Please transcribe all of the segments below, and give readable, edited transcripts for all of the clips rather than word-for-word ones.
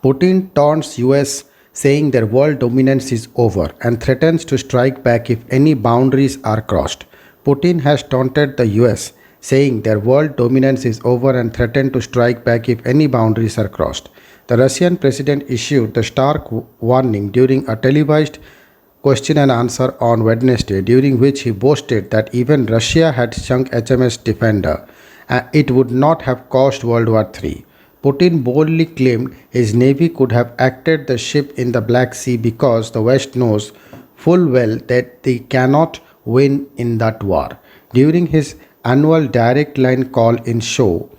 Putin taunts US saying their world dominance is over and threatens to strike back if any boundaries are crossed. Putin has taunted the US saying their world dominance is over and threatened to strike back if any boundaries are crossed. The Russian president issued the stark warning during a televised question and answer on Wednesday, during which he boasted that even Russia had sunk HMS Defender and it would not have caused World War III. Putin boldly claimed his navy could have attacked the ship in the Black Sea because the West knows full well that they cannot win in that war. During his annual direct line call in show,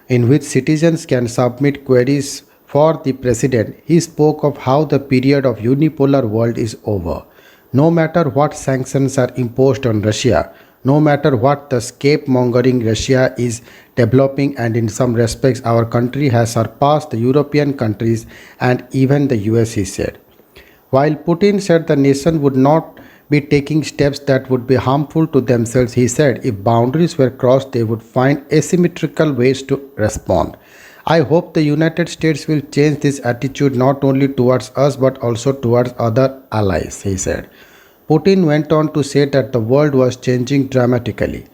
in which citizens can submit queries for the president, he spoke of how the period of unipolar world is over. No matter what sanctions are imposed on Russia, no matter what the scapemonger Russia is developing, and in some respects, our country has surpassed the European countries and even the US, he said. While Putin said the nation would not be taking steps that would be harmful to themselves, he said if boundaries were crossed, they would find asymmetrical ways to respond. I hope the United States will change this attitude not only towards us but also towards other allies, he said. Putin went on to say that the world was changing dramatically,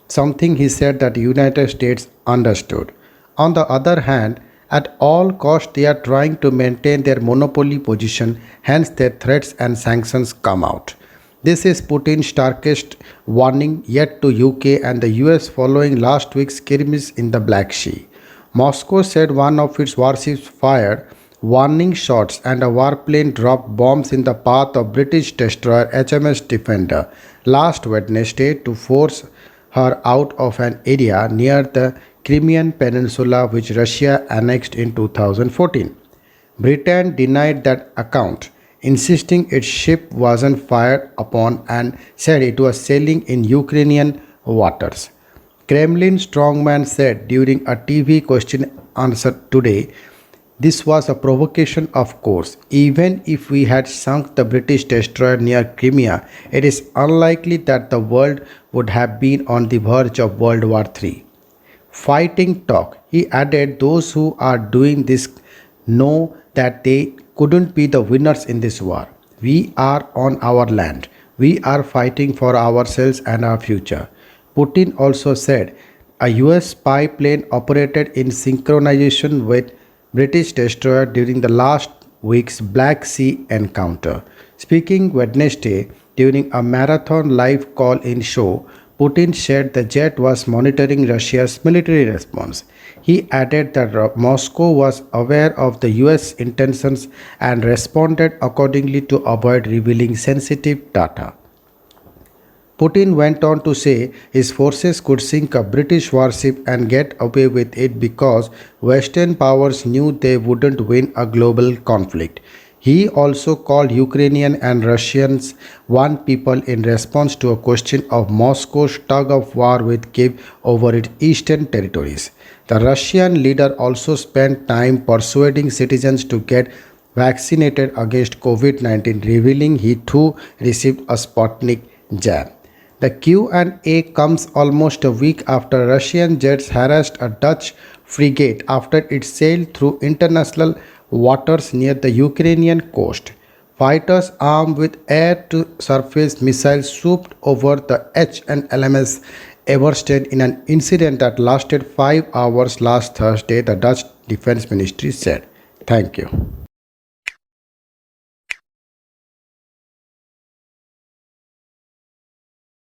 something he said that the United States understood. On the other hand, at all costs they are trying to maintain their monopoly position, hence their threats and sanctions come out. This is Putin's starkest warning yet to UK and the US following last week's skirmish in the Black Sea. Moscow said one of its warships fired warning shots and a warplane dropped bombs in the path of British destroyer HMS Defender last Wednesday to force her out of an area near the Crimean Peninsula which Russia annexed in 2014. Britain denied that account, insisting its ship wasn't fired upon and said it was sailing in Ukrainian waters. Kremlin strongman said during a TV question answer today, this was a provocation, of course. Even if we had sunk the British destroyer near Crimea, it is unlikely that the world would have been on the verge of World War III. Fighting talk. He added, those who are doing this know that they couldn't be the winners in this war. We are on our land. We are fighting for ourselves and our future. Putin also said a US spy plane operated in synchronization with British destroyer during the last week's Black Sea encounter. Speaking Wednesday during a marathon live call-in show, Putin said the jet was monitoring Russia's military response. He added that Moscow was aware of the US intentions and responded accordingly to avoid revealing sensitive data. Putin went on to say his forces could sink a British warship and get away with it because Western powers knew they wouldn't win a global conflict. He also called Ukrainian and Russians one people in response to a question of Moscow's tug of war with Kiev over its eastern territories. The Russian leader also spent time persuading citizens to get vaccinated against COVID-19, revealing he too received a Sputnik jab. The Q&A comes almost a week after Russian jets harassed a Dutch frigate after it sailed through international waters near the Ukrainian coast. Fighters armed with air-to-surface missiles swooped over the HNLMS Everstein in an incident that lasted 5 hours last Thursday, the Dutch Defense Ministry said. Thank you.